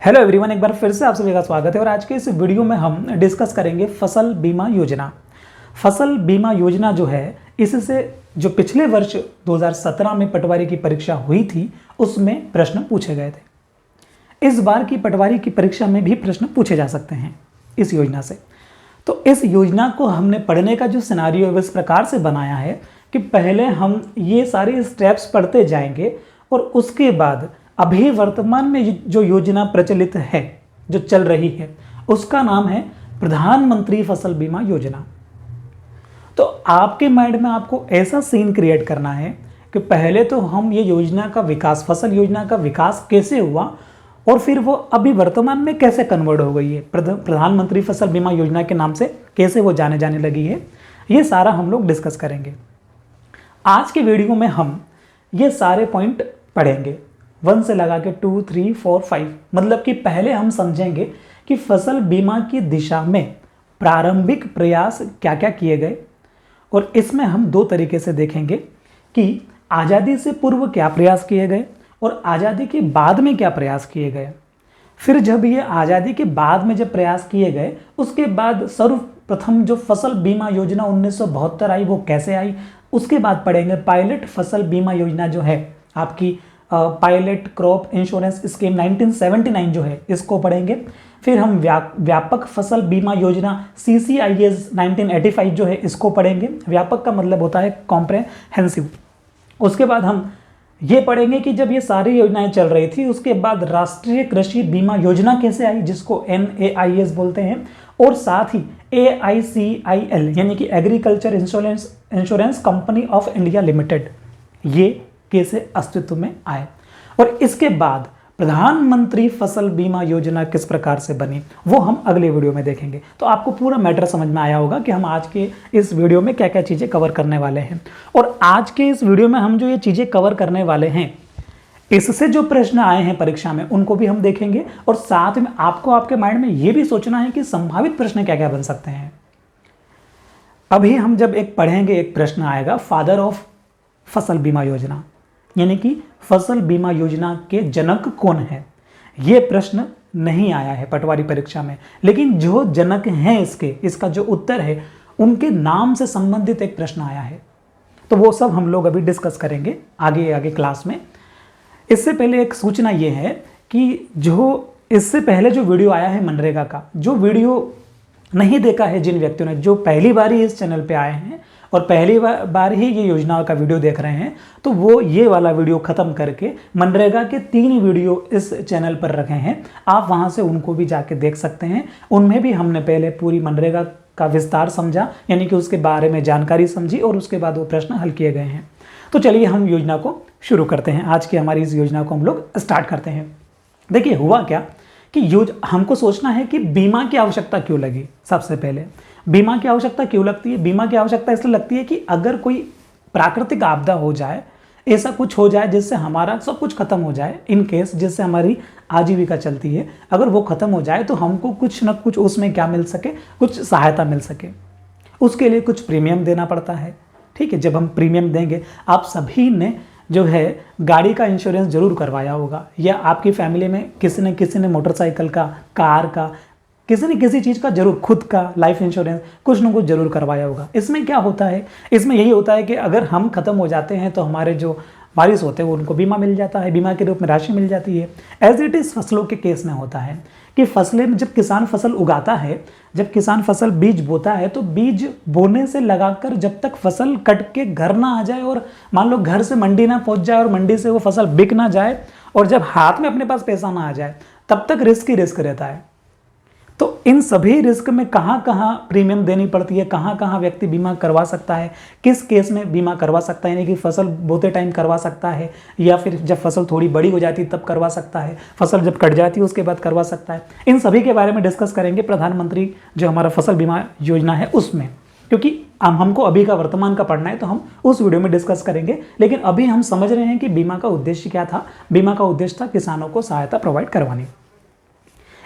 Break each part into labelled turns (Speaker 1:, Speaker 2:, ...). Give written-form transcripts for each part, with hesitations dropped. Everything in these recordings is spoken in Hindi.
Speaker 1: हेलो एवरीवन, एक बार फिर से आप सभी का स्वागत है। और आज के इस वीडियो में हम डिस्कस करेंगे फसल बीमा योजना। फसल बीमा योजना जो है, इससे जो पिछले वर्ष 2017 में पटवारी की परीक्षा हुई थी उसमें प्रश्न पूछे गए थे। इस बार की पटवारी की परीक्षा में भी प्रश्न पूछे जा सकते हैं इस योजना से। तो इस योजना को हमने पढ़ने का जो सिनारियो इस प्रकार से बनाया है कि पहले हम ये सारे स्टेप्स पढ़ते जाएंगे और उसके बाद अभी वर्तमान में जो योजना प्रचलित है, जो चल रही है, उसका नाम है प्रधानमंत्री फसल बीमा योजना। तो आपके माइंड में आपको ऐसा सीन क्रिएट करना है कि पहले तो हम ये योजना का विकास, फसल योजना का विकास कैसे हुआ और फिर वो अभी वर्तमान में कैसे कन्वर्ट हो गई है, प्रधानमंत्री फसल बीमा योजना के नाम से कैसे वो जाने लगी है, ये सारा हम लोग डिस्कस करेंगे। आज के वीडियो में हम ये सारे पॉइंट पढ़ेंगे 1 से लगा के 2, 3, 4, 5। मतलब कि पहले हम समझेंगे कि फसल बीमा की दिशा में प्रारंभिक प्रयास क्या क्या किए गए, और इसमें हम 2 तरीके से देखेंगे कि आज़ादी से पूर्व क्या प्रयास किए गए और आज़ादी के बाद में क्या प्रयास किए गए। फिर जब ये आज़ादी के बाद में जब प्रयास किए गए, उसके बाद सर्वप्रथम जो फसल बीमा योजना 1972 आई, वो कैसे आई। उसके बाद पढ़ेंगे पायलट फसल बीमा योजना जो है आपकी, पायलट क्रॉप इंश्योरेंस स्कीम 1979 जो है, इसको पढ़ेंगे। फिर हम व्यापक फसल बीमा योजना CCIS 1985 जो है, इसको पढ़ेंगे। व्यापक का मतलब होता है कॉम्प्रहेंसिव। उसके बाद हम ये पढ़ेंगे कि जब ये सारी योजनाएं चल रही थी, उसके बाद राष्ट्रीय कृषि बीमा योजना कैसे आई, जिसको NAIS बोलते हैं, और साथ ही AICIL यानी कि agriculture insurance company of India limited, ये कैसे अस्तित्व में आए। और इसके बाद प्रधानमंत्री फसल बीमा योजना किस प्रकार से बनी, वो हम अगले वीडियो में देखेंगे। तो आपको पूरा मैटर समझ में आया होगा कि हम आज के इस वीडियो में क्या क्या चीज़ें कवर करने वाले हैं। और आज के इस वीडियो में हम जो ये चीज़ें कवर करने वाले हैं, इससे जो प्रश्न आए हैं परीक्षा में, उनको भी हम देखेंगे। और साथ में आपको आपके माइंड में ये भी सोचना है कि संभावित प्रश्न क्या क्या बन सकते हैं। अभी हम जब एक पढ़ेंगे, एक प्रश्न आएगा फादर ऑफ फसल बीमा योजना, यानी कि फसल बीमा योजना के जनक कौन है। ये प्रश्न नहीं आया है पटवारी परीक्षा में, लेकिन जो जनक हैं इसका जो उत्तर है, उनके नाम से संबंधित एक प्रश्न आया है। तो वो सब हम लोग अभी डिस्कस करेंगे आगे क्लास में। इससे पहले एक सूचना ये है कि जो इससे पहले जो वीडियो आया है मनरेगा का, जो वीडियो नहीं देखा है जिन व्यक्तियों ने, जो पहली बार ही इस चैनल पे आए हैं और पहली बार ही ये योजना का वीडियो देख रहे हैं, तो वो ये वाला वीडियो ख़त्म करके मनरेगा के 3 वीडियो इस चैनल पर रखे हैं, आप वहाँ से उनको भी जाके देख सकते हैं। उनमें भी हमने पहले पूरी मनरेगा का विस्तार समझा, यानी कि उसके बारे में जानकारी समझी, और उसके बाद वो प्रश्न हल किए गए हैं। तो चलिए हम योजना को शुरू करते हैं। आज की हमारी इस योजना को हम लोग स्टार्ट करते हैं। देखिए हुआ क्या कि हमको सोचना है कि बीमा की आवश्यकता क्यों लगी। सबसे पहले बीमा की आवश्यकता क्यों लगती है। बीमा की आवश्यकता इसलिए लगती है कि अगर कोई प्राकृतिक आपदा हो जाए, ऐसा कुछ हो जाए जिससे हमारा सब कुछ खत्म हो जाए, इन केस जिससे हमारी आजीविका चलती है, अगर वो खत्म हो जाए तो हमको कुछ ना कुछ उसमें क्या मिल सके, कुछ सहायता मिल सके। उसके लिए कुछ प्रीमियम देना पड़ता है। ठीक है, जब हम प्रीमियम देंगे, आप सभी ने जो है गाड़ी का इंश्योरेंस जरूर करवाया होगा, या आपकी फैमिली में किसी ने मोटरसाइकिल का, कार का, किसी न किसी चीज़ का जरूर, खुद का लाइफ इंश्योरेंस कुछ न कुछ जरूर करवाया होगा। इसमें क्या होता है, इसमें यही होता है कि अगर हम खत्म हो जाते हैं तो हमारे जो वारिस होते हैं उनको बीमा मिल जाता है, बीमा के रूप में राशि मिल जाती है। एज इट इज़ फसलों के केस में होता है कि फसलें में जब किसान फसल उगाता है, जब किसान फसल बीज बोता है, तो बीज बोने से लगाकर जब तक फसल कट के घर ना आ जाए, और मान लो घर से मंडी ना पहुंच जाए और मंडी से वो फसल बिक ना जाए, और जब हाथ में अपने पास पैसा ना आ जाए, तब तक रिस्क ही रिस्क रहता है। तो इन सभी रिस्क में कहाँ कहाँ प्रीमियम देनी पड़ती है, कहाँ कहाँ व्यक्ति बीमा करवा सकता है, किस केस में बीमा करवा सकता है, यानी कि फसल बोते टाइम करवा सकता है, या फिर जब फसल थोड़ी बड़ी हो जाती है तब करवा सकता है, फसल जब कट जाती है उसके बाद करवा सकता है। इन सभी के बारे में डिस्कस करेंगे प्रधानमंत्री जो हमारा फसल बीमा योजना है उसमें, क्योंकि हमको अभी का वर्तमान का पढ़ना है तो हम उस वीडियो में डिस्कस करेंगे। लेकिन अभी हम समझ रहे हैं कि बीमा का उद्देश्य क्या था। बीमा का उद्देश्य था किसानों को सहायता प्रोवाइड करवानी।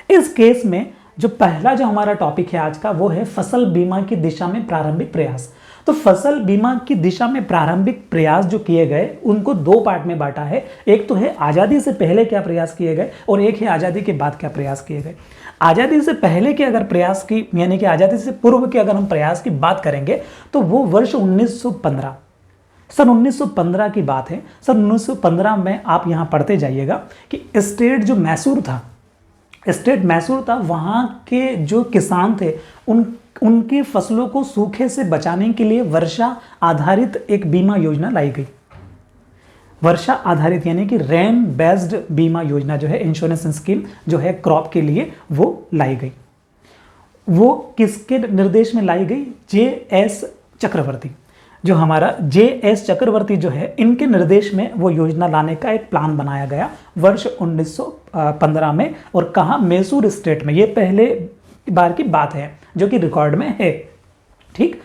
Speaker 1: इस केस में जो पहला जो हमारा टॉपिक है आज का, वो है फसल बीमा की दिशा में प्रारंभिक प्रयास। तो फसल बीमा की दिशा में प्रारंभिक प्रयास जो किए गए उनको दो पार्ट में बांटा है। एक तो है आज़ादी से पहले क्या प्रयास किए गए और एक है आज़ादी के बाद क्या प्रयास किए गए। आज़ादी से पहले के अगर प्रयास की यानी कि आज़ादी से पूर्व के अगर हम प्रयास की बात करेंगे तो वो वर्ष 1915 सन 1915 की बात है। सन 1915 में आप यहाँ पढ़ते जाइएगा कि स्टेट जो मैसूर था वहाँ के जो किसान थे उनकी फसलों को सूखे से बचाने के लिए वर्षा आधारित एक बीमा योजना लाई गई। वर्षा आधारित यानी कि रेन बेस्ड बीमा योजना जो है, इंश्योरेंस स्कीम जो है क्रॉप के लिए, वो लाई गई। वो किसके निर्देश में लाई गई? जे.एस. चक्रवर्ती, जो हमारा जे.एस. चक्रवर्ती जो है, इनके निर्देश में वो योजना लाने का एक प्लान बनाया गया वर्ष 1915 में। और कहाँ? मैसूर स्टेट में। ये पहले बार की बात है जो कि रिकॉर्ड में है। ठीक,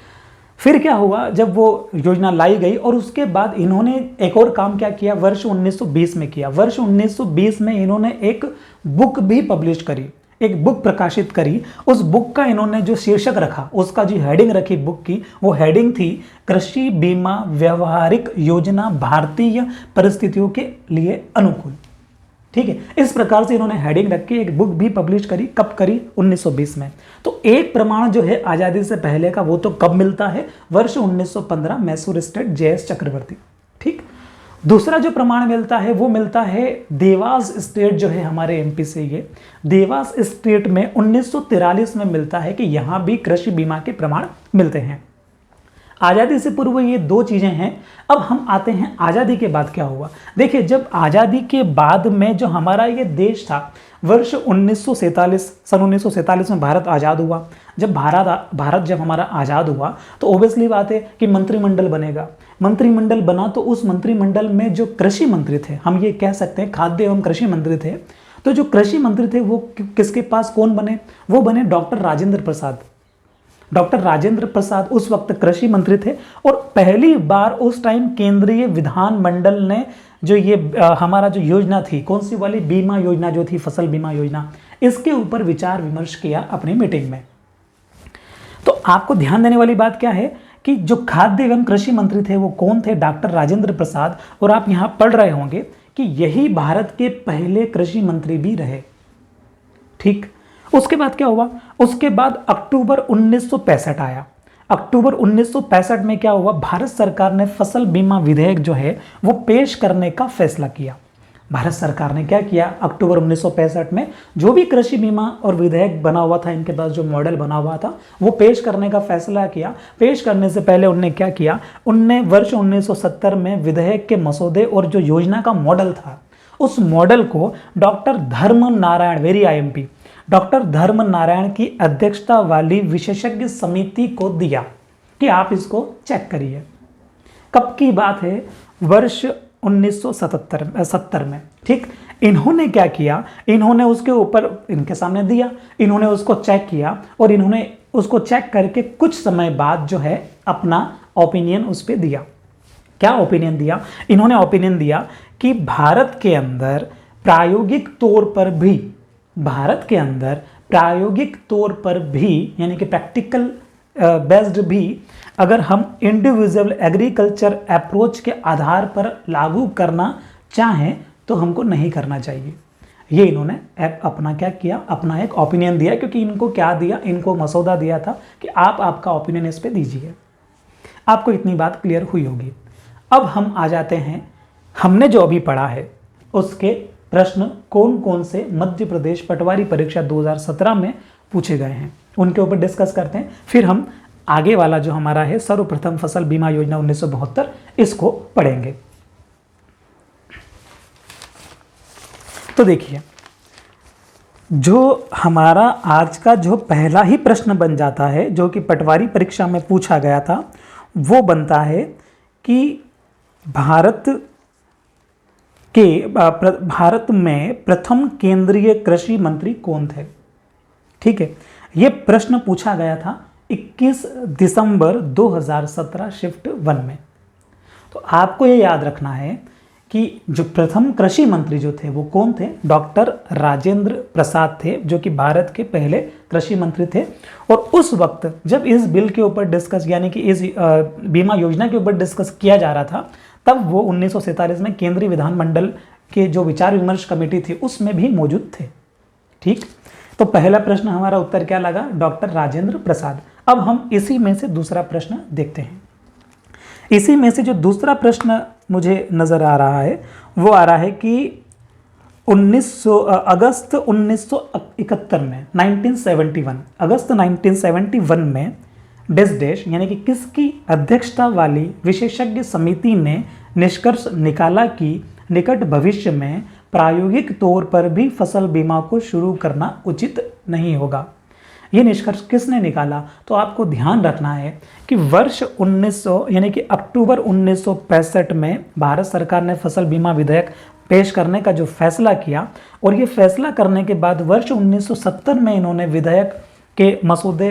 Speaker 1: फिर क्या हुआ जब वो योजना लाई गई और उसके बाद इन्होंने एक और काम क्या किया, वर्ष 1920 में किया। वर्ष 1920 में इन्होंने एक बुक भी पब्लिश करी, एक बुक प्रकाशित करी। उस बुक का इन्होंने जो शीर्षक रखा, उसका जो हेडिंग रखी बुक की, वो हेडिंग थी कृषि बीमा व्यवहारिक योजना भारतीय परिस्थितियों के लिए अनुकूल। ठीक है, इस प्रकार से इन्होंने हेडिंग रख के एक बुक भी पब्लिश करी। कब करी? 1920 में। तो एक प्रमाण जो है आज़ादी से पहले का, वो तो कब मिलता है? वर्ष 1915, मैसूर स्टेट, जे.एस. चक्रवर्ती। ठीक, दूसरा जो प्रमाण मिलता है वो मिलता है देवास स्टेट जो है हमारे एमपी से। ये देवास स्टेट में 1943 में मिलता है कि यहाँ भी कृषि बीमा के प्रमाण मिलते हैं। आज़ादी से पूर्व ये दो चीज़ें हैं। अब हम आते हैं आज़ादी के बाद क्या हुआ। देखिए, जब आज़ादी के बाद में जो हमारा ये देश था, वर्ष 1947, सन 1947 में भारत आज़ाद हुआ। जब भारत जब हमारा आज़ाद हुआ तो ओबियसली बात है कि मंत्रिमंडल बनेगा। मंत्रिमंडल बना तो उस मंत्रिमंडल में जो कृषि मंत्री थे, हम ये कह सकते हैं खाद्य एवं कृषि मंत्री थे। तो जो कृषि मंत्री थे वो किसके पास कौन बने? वो बने डॉक्टर राजेंद्र प्रसाद। डॉक्टर राजेंद्र प्रसाद उस वक्त कृषि मंत्री थे और पहली बार उस टाइम केंद्रीय विधानमंडल ने जो ये हमारा जो योजना थी, कौन सी वाली? बीमा योजना जो थी, फसल बीमा योजना, इसके ऊपर विचार विमर्श किया अपनी मीटिंग में। तो आपको ध्यान देने वाली बात क्या है कि जो खाद्य एवं कृषि मंत्री थे वो कौन थे? डॉक्टर राजेंद्र प्रसाद। और आप यहाँ पढ़ रहे होंगे कि यही भारत के पहले कृषि मंत्री भी रहे। ठीक, उसके बाद क्या हुआ? उसके बाद अक्टूबर 1965 आया। अक्टूबर 1965 में क्या हुआ? भारत सरकार ने फसल बीमा विधेयक जो है वो पेश करने का फैसला किया। भारत सरकार ने क्या किया? अक्टूबर 1965 में जो भी कृषि बीमा और विधेयक बना हुआ था, इनके पास जो मॉडल बना हुआ था, वो पेश करने का फैसला किया। पेश करने से पहले उनने क्या किया? उनने वर्ष 1970 में विधेयक के मसौदे और जो योजना का मॉडल था, उस मॉडल को डॉक्टर धर्म नारायण, वेरी IMP, डॉक्टर धर्म नारायण की अध्यक्षता वाली विशेषज्ञ समिति को दिया कि आप इसको चेक करिए। कब की बात है? वर्ष 1970 में। ठीक, इन्होंने क्या किया? इन्होंने उसके ऊपर इनके सामने दिया, इन्होंने उसको चेक किया और इन्होंने उसको चेक करके कुछ समय बाद जो है अपना ओपिनियन उस पर दिया। क्या ओपिनियन दिया? इन्होंने ओपिनियन दिया कि भारत के अंदर प्रायोगिक तौर पर भी यानी कि प्रैक्टिकल बेस्ड भी अगर हम इंडिविजुअल एग्रीकल्चर अप्रोच के आधार पर लागू करना चाहें तो हमको नहीं करना चाहिए। ये इन्होंने अपना क्या किया? अपना एक ओपिनियन दिया, क्योंकि इनको क्या दिया? इनको मसौदा दिया था कि आप आपका ओपिनियन इस पे दीजिए। आपको इतनी बात क्लियर हुई होगी। अब हम आ जाते हैं, हमने जो अभी पढ़ा है उसके प्रश्न कौन कौन से मध्य प्रदेश पटवारी परीक्षा 2017 में पूछे गए हैं, उनके ऊपर डिस्कस करते हैं। फिर हम आगे वाला जो हमारा है सर्वप्रथम फसल बीमा योजना 1972, इसको पढ़ेंगे। तो देखिए, जो हमारा आज का जो पहला ही प्रश्न बन जाता है, जो कि पटवारी परीक्षा में पूछा गया था, वो बनता है कि भारत में प्रथम केंद्रीय कृषि मंत्री कौन थे। ठीक है, ये प्रश्न पूछा गया था 21 दिसंबर 2017 शिफ्ट 1 में। तो आपको ये याद रखना है कि जो प्रथम कृषि मंत्री जो थे वो कौन थे, डॉक्टर राजेंद्र प्रसाद थे, जो कि भारत के पहले कृषि मंत्री थे। और उस वक्त जब इस बिल के ऊपर डिस्कस, यानी कि इस बीमा योजना के ऊपर डिस्कस किया जा रहा था, तब वो 1947 में केंद्रीय विधानमंडल के जो विचार विमर्श कमेटी थी उसमें भी मौजूद थे। ठीक, तो पहला प्रश्न हमारा उत्तर क्या लगा, डॉक्टर राजेंद्र प्रसाद। अब हम इसी में से दूसरा प्रश्न देखते हैं। इसी में से जो दूसरा प्रश्न मुझे नज़र आ रहा है वो आ रहा है कि अगस्त 1971 में 1971 अगस्त 1971 में डेस यानी कि किसकी अध्यक्षता वाली विशेषज्ञ समिति ने निष्कर्ष निकाला कि निकट भविष्य में प्रायोगिक तौर पर भी फसल बीमा को शुरू करना उचित नहीं होगा। ये निष्कर्ष किसने निकाला, तो आपको ध्यान रखना है कि वर्ष 1900 यानी कि अक्टूबर 1965 में भारत सरकार ने फसल बीमा विधेयक पेश करने का जो फैसला किया, और ये फैसला करने के बाद वर्ष 1970 में इन्होंने विधेयक के मसूदे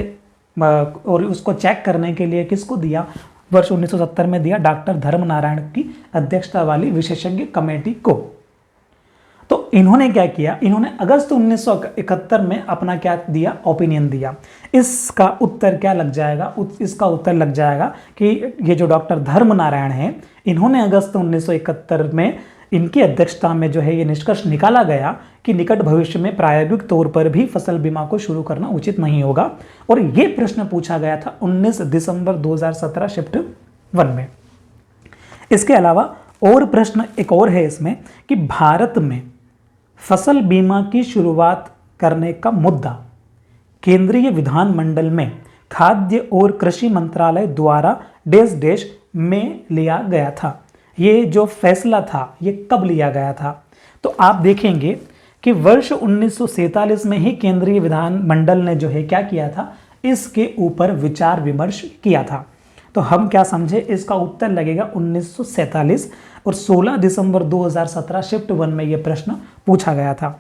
Speaker 1: और उसको चेक करने के लिए किसको दिया, वर्ष 1970 में दिया डॉक्टर धर्मनारायण की अध्यक्षता वाली विशेषज्ञ कमेटी को। तो इन्होंने क्या किया, इन्होंने अगस्त 1971 में अपना क्या दिया, ओपिनियन दिया। इसका उत्तर क्या लग जाएगा, इसका उत्तर लग जाएगा कि ये जो डॉक्टर धर्मनारायण हैं, इन्होंने अगस्त 1971 में इनकी अध्यक्षता में जो है ये निष्कर्ष निकाला गया कि निकट भविष्य में प्रायोगिक तौर पर भी फसल बीमा को शुरू करना उचित नहीं होगा। और ये प्रश्न पूछा गया था 19 दिसंबर 2017 शिफ्ट 1 में। इसके अलावा और प्रश्न एक और है इसमें कि भारत में फसल बीमा की शुरुआत करने का मुद्दा केंद्रीय विधानमंडल में खाद्य और कृषि मंत्रालय द्वारा देश में लिया गया था। ये जो फैसला था ये कब लिया गया था, तो आप देखेंगे कि वर्ष 1947 में ही केंद्रीय विधानमंडल ने जो है क्या किया था, इसके ऊपर विचार विमर्श किया था। तो हम क्या समझे, इसका उत्तर लगेगा 1947, और 16 दिसंबर 2017 शिफ्ट 1 में यह प्रश्न पूछा गया था।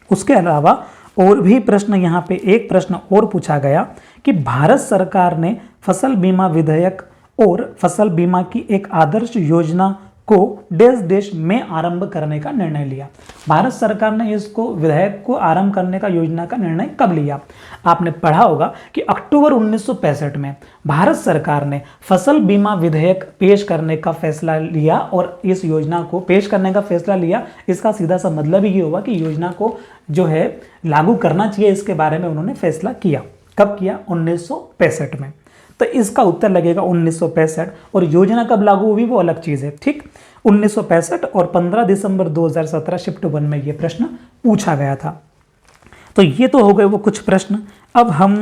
Speaker 1: उसके अलावा और भी प्रश्न, यहाँ पे एक प्रश्न और पूछा गया कि भारत सरकार ने फसल बीमा विधेयक और फसल बीमा की एक आदर्श योजना को देश में आरंभ करने का निर्णय लिया। भारत सरकार ने इसको विधेयक को आरंभ करने का योजना का निर्णय कब लिया, आपने पढ़ा होगा कि अक्टूबर 1965 में भारत सरकार ने फसल बीमा विधेयक पेश करने का फैसला लिया, और इस योजना को पेश करने का फैसला लिया, इसका सीधा सा मतलब ये हुआ कि योजना को जो है लागू करना चाहिए, इसके बारे में उन्होंने फैसला किया। कब किया, 1965 में। तो इसका उत्तर लगेगा 1965, और योजना कब लागू हुई वो अलग चीज़ है। ठीक, 1965 और 15 दिसंबर 2017 शिफ्ट 1 में ये प्रश्न पूछा गया था। तो ये तो हो गए वो कुछ प्रश्न। अब हम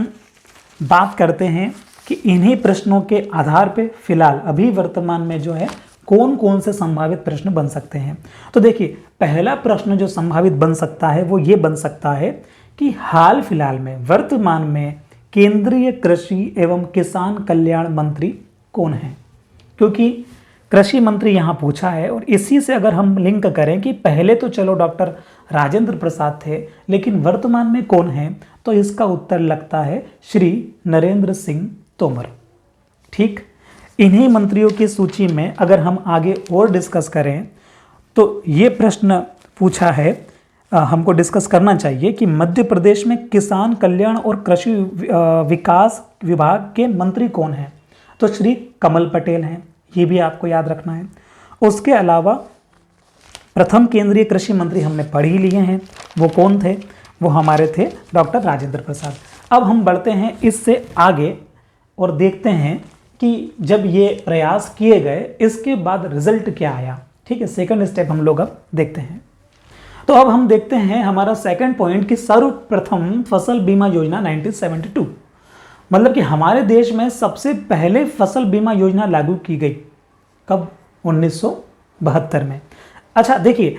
Speaker 1: बात करते हैं कि इन्हीं प्रश्नों के आधार पे फिलहाल अभी वर्तमान में जो है कौन कौन से संभावित प्रश्न बन सकते हैं। तो देखिए, पहला प्रश्न जो संभावित बन सकता है वो ये बन सकता है कि हाल फिलहाल में वर्तमान में केंद्रीय कृषि एवं किसान कल्याण मंत्री कौन है, क्योंकि कृषि मंत्री यहाँ पूछा है, और इसी से अगर हम लिंक करें कि पहले तो चलो डॉक्टर राजेंद्र प्रसाद थे, लेकिन वर्तमान में कौन है, तो इसका उत्तर लगता है श्री नरेंद्र सिंह तोमर। ठीक, इन्हीं मंत्रियों की सूची में अगर हम आगे और डिस्कस करें तो ये प्रश्न पूछा है, हमको डिस्कस करना चाहिए कि मध्य प्रदेश में किसान कल्याण और कृषि विकास विभाग के मंत्री कौन हैं, तो श्री कमल पटेल हैं, ये भी आपको याद रखना है। उसके अलावा प्रथम केंद्रीय कृषि मंत्री हमने पढ़ ही लिए हैं, वो कौन थे, वो हमारे थे डॉक्टर राजेंद्र प्रसाद। अब हम बढ़ते हैं इससे आगे और देखते हैं कि जब ये प्रयास किए गए इसके बाद रिजल्ट क्या आया। ठीक है, सेकंड स्टेप हम लोग अब देखते हैं। तो अब हम देखते हैं हमारा सेकंड पॉइंट कि सर्वप्रथम फसल बीमा योजना 1972, मतलब कि हमारे देश में सबसे पहले फसल बीमा योजना लागू की गई कब, 1972 में। अच्छा देखिए,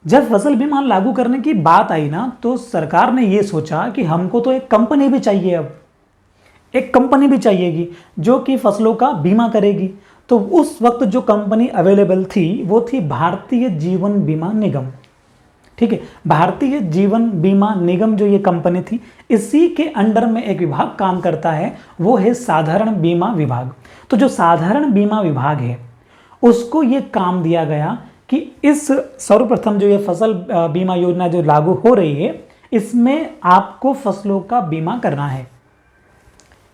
Speaker 1: जब फसल बीमा लागू करने की बात आई ना, तो सरकार ने ये सोचा कि हमको तो एक कंपनी भी चाहिए, अब एक कंपनी भी चाहिएगी जो कि फसलों का बीमा करेगी। तो उस वक्त जो कंपनी अवेलेबल थी वो थी भारतीय जीवन बीमा निगम। ठीक है, भारतीय जीवन बीमा निगम जो ये कंपनी थी, इसी के अंडर में एक विभाग काम करता है, वो है साधारण बीमा विभाग। तो जो साधारण बीमा विभाग है उसको ये काम दिया गया कि इस सर्वप्रथम जो ये फसल बीमा योजना जो लागू हो रही है, इसमें आपको फसलों का बीमा करना है।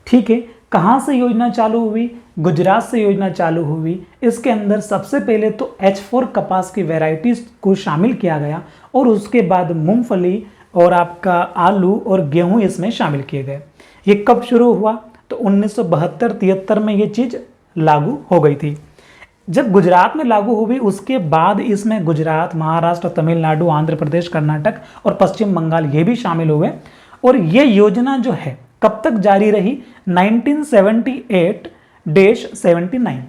Speaker 1: ठीक है, कहाँ से योजना चालू हुई? गुजरात से योजना चालू हुई। इसके अंदर सबसे पहले तो H4 कपास की वैरायटीज को शामिल किया गया और उसके बाद मूंगफली और आपका आलू और गेहूं इसमें शामिल किए गए। ये कब शुरू हुआ? तो 1972-73 में ये चीज़ लागू हो गई थी। जब गुजरात में लागू हुई उसके बाद इसमें गुजरात, महाराष्ट्र, तमिलनाडु, आंध्र प्रदेश, कर्नाटक और पश्चिम बंगाल ये भी शामिल हुए। और ये योजना जो है कब तक जारी रही? 1978-79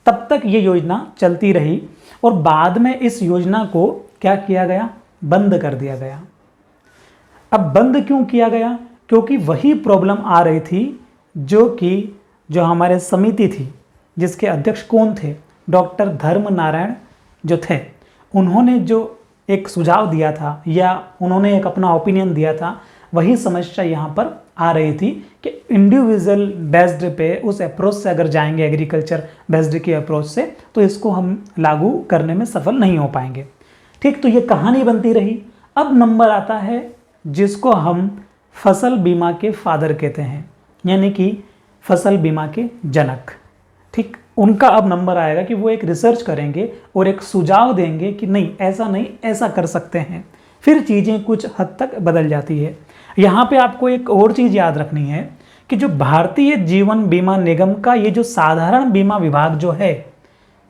Speaker 1: तब तक ये योजना चलती रही और बाद में इस योजना को क्या किया गया? बंद कर दिया गया। अब बंद क्यों किया गया? क्योंकि वही प्रॉब्लम आ रही थी जो हमारे समिति थी, जिसके अध्यक्ष कौन थे? डॉक्टर धर्म नारायण जो थे, उन्होंने जो एक सुझाव दिया था या उन्होंने एक अपना ओपिनियन दिया था, वही समस्या यहाँ पर आ रही थी कि इंडिविजुअल बेस्ड पे उस अप्रोच से अगर जाएंगे, एग्रीकल्चर बेस्ड की अप्रोच से, तो इसको हम लागू करने में सफल नहीं हो पाएंगे। ठीक, तो ये कहानी बनती रही। अब नंबर आता है जिसको हम फसल बीमा के फादर कहते हैं, यानी कि फसल बीमा के जनक। ठीक, उनका अब नंबर आएगा कि वो एक रिसर्च करेंगे और एक सुझाव देंगे कि नहीं ऐसा कर सकते हैं। फिर चीज़ें कुछ हद तक बदल जाती है। यहाँ पे आपको एक और चीज़ याद रखनी है कि जो भारतीय जीवन बीमा निगम का ये जो साधारण बीमा विभाग जो है,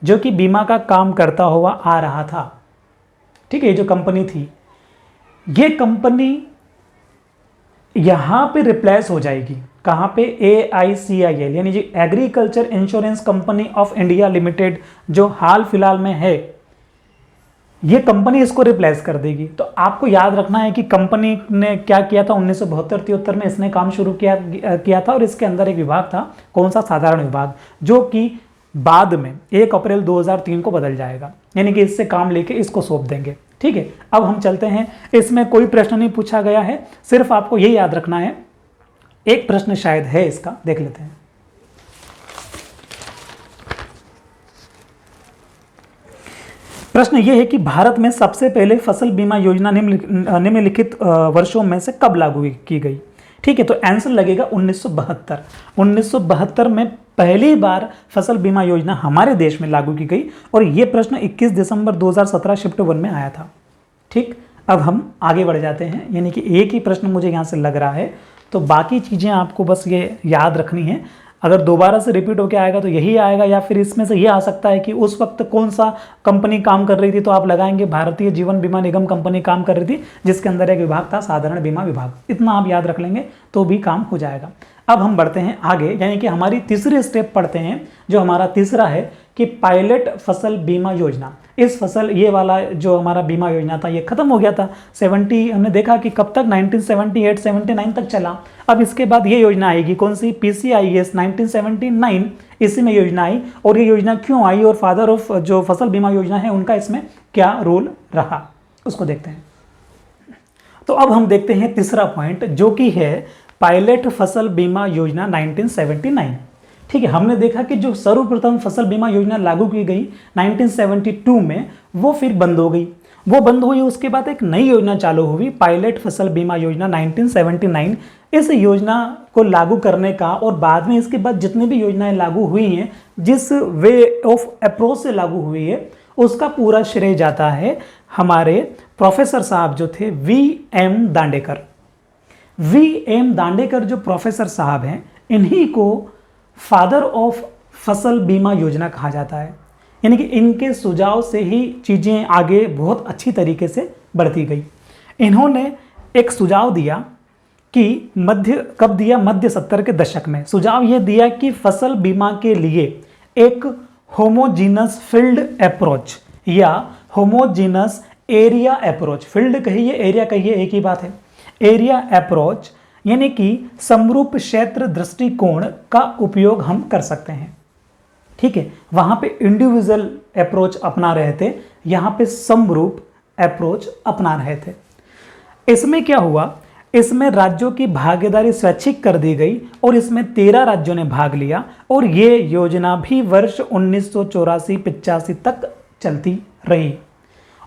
Speaker 1: जो कि बीमा का काम करता हुआ आ रहा था, ठीक है, ये जो कंपनी थी, ये कंपनी यहाँ पे रिप्लेस हो जाएगी। कहाँ पे? AICIL यानी जो agriculture insurance company of India limited जो हाल फिलहाल में है, ये कंपनी इसको रिप्लेस कर देगी। तो आपको याद रखना है कि कंपनी ने क्या किया था? 1972-73 में इसने काम शुरू किया था और इसके अंदर एक विभाग था, कौन सा? साधारण विभाग, जो कि बाद में 1 अप्रैल 2003 को बदल जाएगा, यानी कि इससे काम लेके इसको सौंप देंगे। ठीक है, अब हम चलते हैं। इसमें कोई प्रश्न नहीं पूछा गया है, सिर्फ आपको ये याद रखना है, एक प्रश्न शायद है इसका, देख लेते हैं। प्रश्न यह है कि भारत में सबसे पहले फसल बीमा योजना निम्नलिखित वर्षों में से कब लागू की गई? ठीक है, तो आंसर लगेगा 1972। 1972 में पहली बार फसल बीमा योजना हमारे देश में लागू की गई और यह प्रश्न 21 दिसंबर 2017 शिफ्ट 1 में आया था। ठीक, अब हम आगे बढ़ जाते हैं, यानी कि एक ही प्रश्न मुझे यहाँ से लग रहा है, तो बाकी चीज़ें आपको बस ये याद रखनी है। अगर दोबारा से रिपीट होकर आएगा तो यही आएगा, या फिर इसमें से ये आ सकता है कि उस वक्त कौन सा कंपनी काम कर रही थी, तो आप लगाएंगे भारतीय जीवन बीमा निगम कंपनी काम कर रही थी, जिसके अंदर एक विभाग था साधारण बीमा विभाग। इतना आप याद रख लेंगे तो भी काम हो जाएगा। अब हम बढ़ते हैं आगे, यानी कि हमारी तीसरी स्टेप पढ़ते हैं, जो हमारा तीसरा है कि पायलट फसल बीमा योजना। इस फसल ये वाला जो हमारा बीमा योजना था ये खत्म हो गया था। 70 हमने देखा कि कब तक? 1978-79 तक चला। अब इसके बाद ये योजना आएगी, कौन सी? PCIS 1979, इसी में योजना आई। और ये योजना क्यों आई और फादर ऑफ जो फसल बीमा योजना है उनका इसमें क्या रोल रहा, उसको देखते हैं। तो अब हम देखते हैं तीसरा पॉइंट, जो कि है पायलट फसल बीमा योजना 1979। ठीक है, हमने देखा कि जो सर्वप्रथम फसल बीमा योजना लागू की गई 1972 में, वो फिर बंद हो गई। वो बंद हुई, उसके बाद एक नई योजना चालू हुई, पायलट फसल बीमा योजना 1979। इस योजना को लागू करने का और बाद में इसके बाद जितनी भी योजनाएं लागू हुई हैं, जिस वे ऑफ अप्रोच से लागू हुई है, उसका पूरा श्रेय जाता है हमारे प्रोफेसर साहब जो थे VM दांडेकर। VM दांडेकर जो प्रोफेसर साहब हैं, इन्हीं को फादर ऑफ फसल बीमा योजना कहा जाता है। यानी कि इनके सुझाव से ही चीज़ें आगे बहुत अच्छी तरीके से बढ़ती गई। इन्होंने एक सुझाव दिया कि कब दिया? मध्य 70 के दशक में सुझाव यह दिया कि फसल बीमा के लिए एक होमोजीनस फील्ड अप्रोच या होमोजीनस एरिया अप्रोच, फील्ड कहिए एरिया कहिए एक ही बात है, एरिया अप्रोच यानी कि समरूप क्षेत्र दृष्टिकोण का उपयोग हम कर सकते हैं। ठीक है, वहां पे इंडिविजुअल अप्रोच अपना रहे थे, यहां पे समरूप अप्रोच अपना रहे थे। इसमें क्या हुआ? इसमें राज्यों की भागीदारी स्वैच्छिक कर दी गई और इसमें 13 राज्यों ने भाग लिया और ये योजना भी वर्ष 1984-85 तक चलती रही।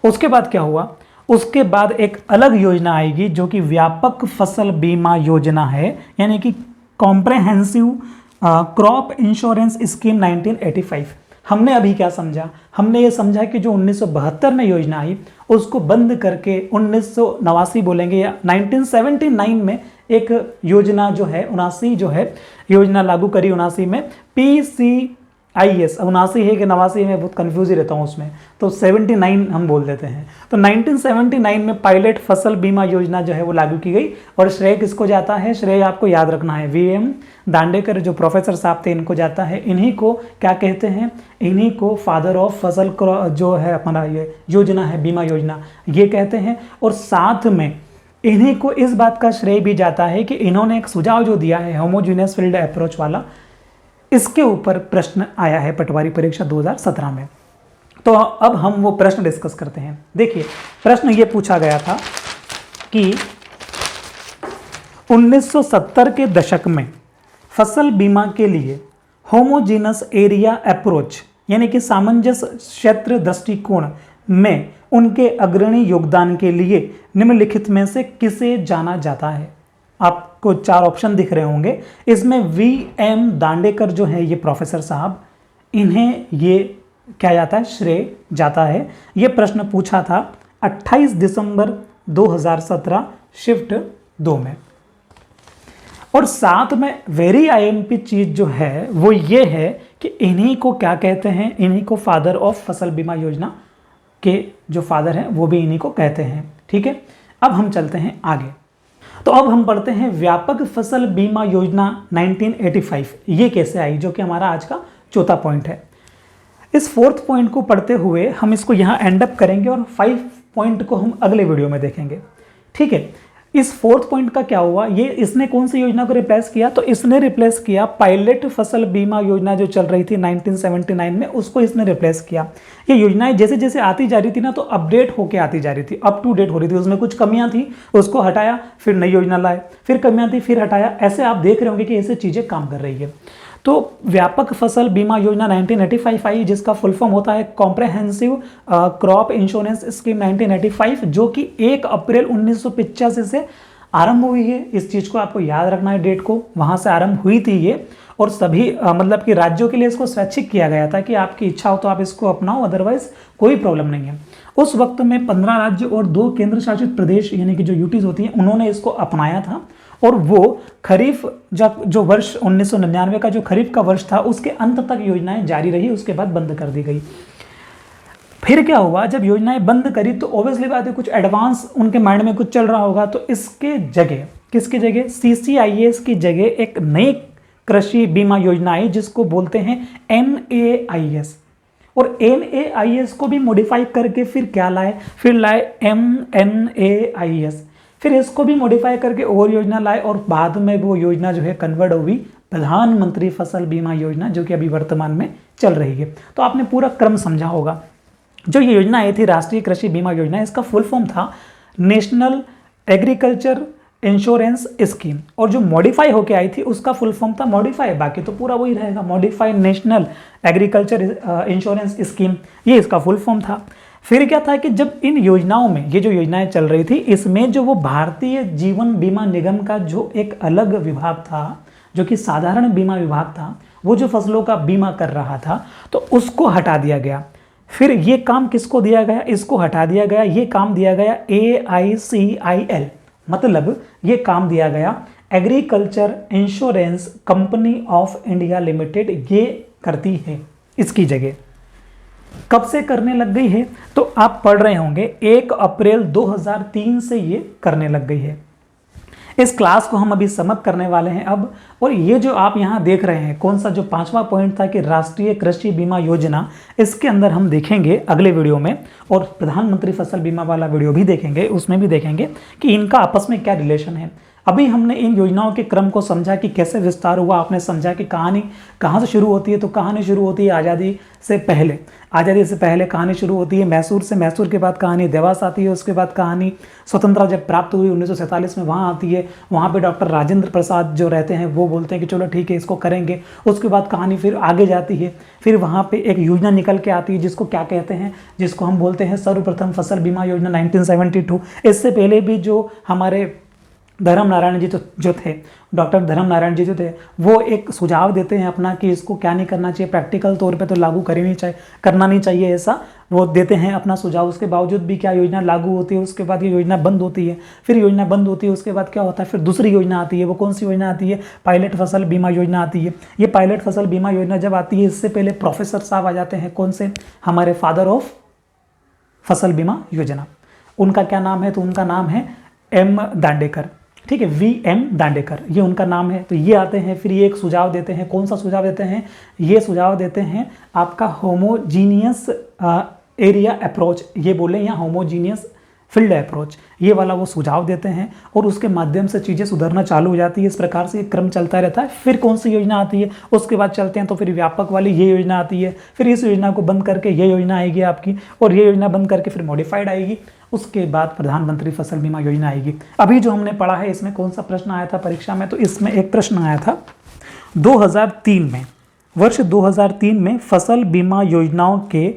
Speaker 1: उसके बाद क्या हुआ, उसके बाद एक अलग योजना आएगी जो कि व्यापक फसल बीमा योजना है, यानी कि कॉम्प्रहेंसिव क्रॉप इंश्योरेंस स्कीम 1985। हमने अभी क्या समझा, हमने ये समझा कि जो 1972 में योजना आई उसको बंद करके 1989 बोलेंगे या 1979 में एक योजना जो है 79 जो है योजना लागू करी 79 में, PCIS 79 है कि 89 में बहुत कंफ्यूज ही रहता हूँ उसमें, तो 79 हम बोल देते हैं। तो 1979 में पायलट फसल बीमा योजना जो है वो लागू की गई और श्रेय किसको जाता है, श्रेय आपको याद रखना है VM दांडेकर जो प्रोफेसर साहब थे इनको जाता है। इन्हीं को क्या कहते हैं, इन्हीं को फादर ऑफ फसल जो है हमारा ये योजना है बीमा योजना ये कहते हैं। और साथ में इन्हीं को इस बात का श्रेय भी जाता है कि इन्होंने एक सुझाव जो दिया है होमोजीनियस फील्ड अप्रोच वाला, इसके ऊपर प्रश्न आया है पटवारी परीक्षा 2017 में। तो अब हम वो प्रश्न डिस्कस करते हैं। देखिए प्रश्न ये पूछा गया था कि 1970 के दशक में फसल बीमा के लिए होमोजीनस एरिया अप्रोच यानी कि सामंजस्य क्षेत्र दृष्टिकोण में उनके अग्रणी योगदान के लिए निम्नलिखित में से किसे जाना जाता है। आपको 4 ऑप्शन दिख रहे होंगे, इसमें VM दांडेकर जो है ये प्रोफेसर साहब, इन्हें ये क्या जाता है, श्रेय जाता है। ये प्रश्न पूछा था 28 दिसंबर 2017 शिफ्ट 2 में। और साथ में वेरी IMP चीज जो है वो ये है कि इन्हीं को क्या कहते हैं, इन्हीं को फादर ऑफ फसल बीमा योजना के जो फादर हैं वो भी इन्हीं को कहते हैं। ठीक है, अब हम चलते हैं आगे। तो अब हम पढ़ते हैं व्यापक फसल बीमा योजना 1985 ये कैसे आई, जो कि हमारा आज का चौथा पॉइंट है। इस 4th पॉइंट को पढ़ते हुए हम इसको यहाँ एंड अप करेंगे और 5 पॉइंट को हम अगले वीडियो में देखेंगे। ठीक है, इस 4th पॉइंट का क्या हुआ, ये इसने कौन सी योजना को रिप्लेस किया, तो इसने रिप्लेस किया पायलट फसल बीमा योजना जो चल रही थी 1979 में, उसको इसने रिप्लेस किया। ये योजनाएं जैसे जैसे आती जा रही थी ना तो अपडेट होके आती जा रही थी, अप टू डेट हो रही थी। उसमें कुछ कमियां थी उसको हटाया, फिर नई योजना लाए, फिर कमियां थी फिर हटाया, ऐसे आप देख रहे होंगे कि ऐसे चीज़ें काम कर रही है। तो व्यापक फसल बीमा योजना 1985 आई जिसका फुल फॉर्म होता है कॉम्प्रहेंसिव क्रॉप इंश्योरेंस स्कीम 1985, जो कि 1 अप्रैल 1985 से आरंभ हुई है। इस चीज़ को आपको याद रखना है, डेट को, वहाँ से आरंभ हुई थी ये। और सभी मतलब कि राज्यों के लिए इसको स्वैच्छिक किया गया था कि आपकी इच्छा हो तो आप इसको अपनाओ, अदरवाइज कोई प्रॉब्लम नहीं है। उस वक्त में 15 राज्य और 2 केंद्र शासित प्रदेश यानी कि जो यूटीज होती हैं उन्होंने इसको अपनाया था। और वो खरीफ जो वर्ष 1999 का जो खरीफ का वर्ष था उसके अंत तक योजनाएं जारी रही, उसके बाद बंद कर दी गई। फिर क्या हुआ, जब योजनाएं बंद करी तो ऑब्वियसली बात है कुछ एडवांस उनके माइंड में कुछ चल रहा होगा, तो इसके जगह किसकी जगह, CCIS की जगह एक नई कृषि बीमा योजना आई जिसको बोलते हैं NAIS। और NAIS को भी मॉडिफाई करके फिर क्या लाए, फिर लाए MNAIS, फिर इसको भी मॉडिफाई करके और योजना लाए और बाद में वो योजना जो है कन्वर्ट हुई प्रधानमंत्री फसल बीमा योजना, जो कि अभी वर्तमान में चल रही है। तो आपने पूरा क्रम समझा होगा। जो ये योजना आई थी राष्ट्रीय कृषि बीमा योजना, इसका फुल फॉर्म था नेशनल एग्रीकल्चर इंश्योरेंस स्कीम, और जो मॉडिफाई होके आई थी उसका फुल फॉर्म था मॉडिफाई, बाकी तो पूरा वही रहेगा, modified national agriculture insurance scheme, ये इसका फुल फॉर्म था। फिर क्या था कि जब इन योजनाओं में ये जो योजनाएं चल रही थी इसमें जो वो भारतीय जीवन बीमा निगम का जो एक अलग विभाग था, जो कि साधारण बीमा विभाग था, वो जो फसलों का बीमा कर रहा था, तो उसको हटा दिया गया। फिर ये काम किसको दिया गया, इसको हटा दिया गया, ये काम दिया गया AICIL, मतलब ये काम दिया गया agriculture insurance company of India limited, ये करती है इसकी जगह। कब से करने लग गई है, तो आप पढ़ रहे होंगे 1 अप्रैल 2003 से ये करने लग गई है। इस क्लास को हम अभी समअप करने वाले हैं अब, और ये जो आप यहाँ देख रहे हैं कौन सा जो 5वां पॉइंट था कि राष्ट्रीय कृषि बीमा योजना, इसके अंदर हम देखेंगे अगले वीडियो में, और प्रधानमंत्री फसल बीमा वाला वीडियो भी देखेंगे, उसमें भी देखेंगे कि इनका आपस में क्या रिलेशन है। अभी हमने इन योजनाओं के क्रम को समझा कि कैसे विस्तार हुआ, आपने समझा कि कहानी कहाँ से शुरू होती है। तो कहानी शुरू होती है आज़ादी से पहले। आज़ादी से पहले कहानी शुरू होती है मैसूर से, मैसूर के बाद कहानी देवास आती है, उसके बाद कहानी स्वतंत्रता जब प्राप्त हुई 1947 में वहाँ आती है। वहाँ पे डॉक्टर राजेंद्र प्रसाद जो रहते हैं वो बोलते हैं कि चलो ठीक है इसको करेंगे। उसके बाद कहानी फिर आगे जाती है, फिर वहाँ पे एक योजना निकल के आती है जिसको क्या कहते हैं, जिसको हम बोलते हैं सर्वप्रथम फसल बीमा योजना 1972। इससे पहले भी जो हमारे धर्म नारायण जी जो थे, डॉक्टर धर्म नारायण जी जो थे, वो एक सुझाव देते हैं अपना कि इसको क्या नहीं करना चाहिए, प्रैक्टिकल तौर पे तो लागू करना नहीं चाहिए ऐसा, वो देते हैं अपना सुझाव। उसके बावजूद भी क्या योजना लागू होती है, उसके बाद ये योजना बंद होती है, फिर योजना बंद होती है, उसके बाद क्या होता है, फिर दूसरी योजना आती है। वो कौन सी योजना आती है, पायलट फसल बीमा योजना आती है। ये पायलट फसल बीमा योजना जब आती है, इससे पहले प्रोफेसर साहब आ जाते हैं, कौन से, हमारे फादर ऑफ फसल बीमा योजना। उनका क्या नाम है, तो उनका नाम है एम दांडेकर, ठीक है, VM दांडेकर, ये उनका नाम है। तो ये आते हैं, फिर ये एक सुझाव देते हैं। कौन सा सुझाव देते हैं, ये सुझाव देते हैं आपका होमोजीनियस एरिया अप्रोच, ये बोले या होमोजीनियस फील्ड अप्रोच, ये वाला वो सुझाव देते हैं और उसके माध्यम से चीज़ें सुधरना चालू हो जाती है। इस प्रकार से एक क्रम चलता रहता है। फिर कौन सी योजना आती है, उसके बाद चलते हैं तो फिर व्यापक वाली ये योजना आती है, फिर इस योजना को बंद करके ये योजना आएगी आपकी, और ये योजना बंद करके फिर मॉडिफाइड आएगी। उसके बाद प्रधानमंत्री फसल बीमा योजना आएगी। अभी जो हमने पढ़ा है इसमें कौन सा प्रश्न आया था परीक्षा में, तो इसमें एक प्रश्न आया था 2003 में, वर्ष 2003 में फसल बीमा योजनाओं के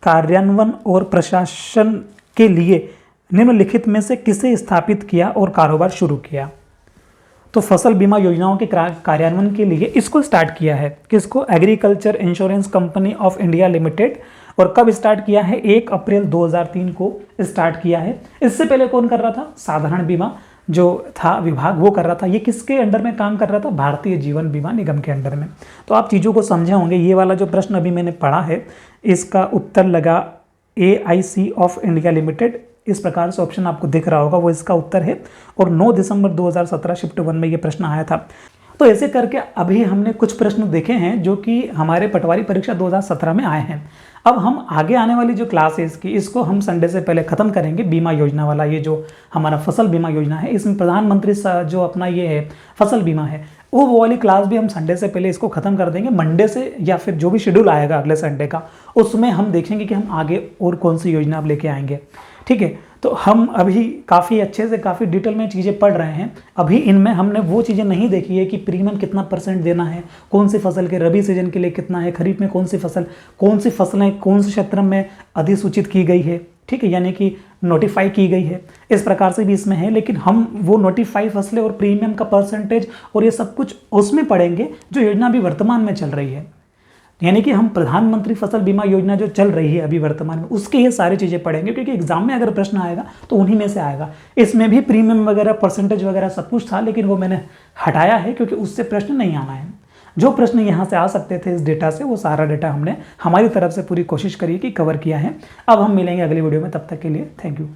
Speaker 1: कार्यान्वयन और प्रशासन के लिए निम्नलिखित में से किसे स्थापित किया और कारोबार शुरू किया। तो फसल बीमा योजनाओं के कार्यान्वयन के लिए इसको स्टार्ट किया है, किसको, agriculture insurance company of India limited. और कब स्टार्ट किया है, 1 अप्रैल 2003 को स्टार्ट किया है। इससे पहले कौन कर रहा था, साधारण बीमा जो था विभाग वो कर रहा था। ये किसके अंडर में काम कर रहा था, भारतीय जीवन बीमा निगम के अंडर में। तो आप चीज़ों को समझे होंगे। ये वाला जो प्रश्न अभी मैंने पढ़ा है इसका उत्तर लगा AIC ऑफ इंडिया लिमिटेड, इस प्रकार से ऑप्शन आपको दिख रहा होगा, वो इसका उत्तर है। और 9 दिसंबर 2017 शिफ्ट 1 में ये प्रश्न आया था। तो ऐसे करके अभी हमने कुछ प्रश्न देखे हैं जो कि हमारे पटवारी परीक्षा 2017 में आए हैं। अब हम आगे आने वाली जो क्लास है इसको हम संडे से पहले ख़त्म करेंगे। बीमा योजना वाला ये जो हमारा फसल बीमा योजना है, इसमें प्रधानमंत्री जो अपना ये है फसल बीमा है, वो वाली क्लास भी हम संडे से पहले इसको ख़त्म कर देंगे। मंडे से या फिर जो भी शेड्यूल आएगा अगले संडे का, उसमें हम देखेंगे कि हम आगे और कौन सी योजना अब लेके आएंगे, ठीक है। तो हम अभी काफ़ी अच्छे से काफ़ी डिटेल में चीज़ें पढ़ रहे हैं। अभी इनमें हमने वो चीज़ें नहीं देखी है कि प्रीमियम कितना % देना है, कौन सी फसल के रबी सीजन के लिए कितना है, खरीफ में कौन सी फसलें कौन से क्षेत्र में अधिसूचित की गई है, ठीक है, यानी कि नोटिफाई की गई है। इस प्रकार से भी इसमें है, लेकिन हम वो नोटिफाई फसलें और प्रीमियम का % और ये सब कुछ उसमें पढ़ेंगे जो योजना अभी वर्तमान में चल रही है। यानी कि हम प्रधानमंत्री फसल बीमा योजना जो चल रही है अभी वर्तमान में, उसके ये सारी चीज़ें पढ़ेंगे, क्योंकि एग्जाम में अगर प्रश्न आएगा तो उन्हीं में से आएगा। इसमें भी प्रीमियम वगैरह % वगैरह सब कुछ था, लेकिन वो मैंने हटाया है क्योंकि उससे प्रश्न नहीं आना है। जो प्रश्न यहाँ से आ सकते थे इस डेटा से, वो सारा डेटा हमने हमारी तरफ से पूरी कोशिश करी कि कवर किया है। अब हम मिलेंगे अगली वीडियो में, तब तक के लिए थैंक यू।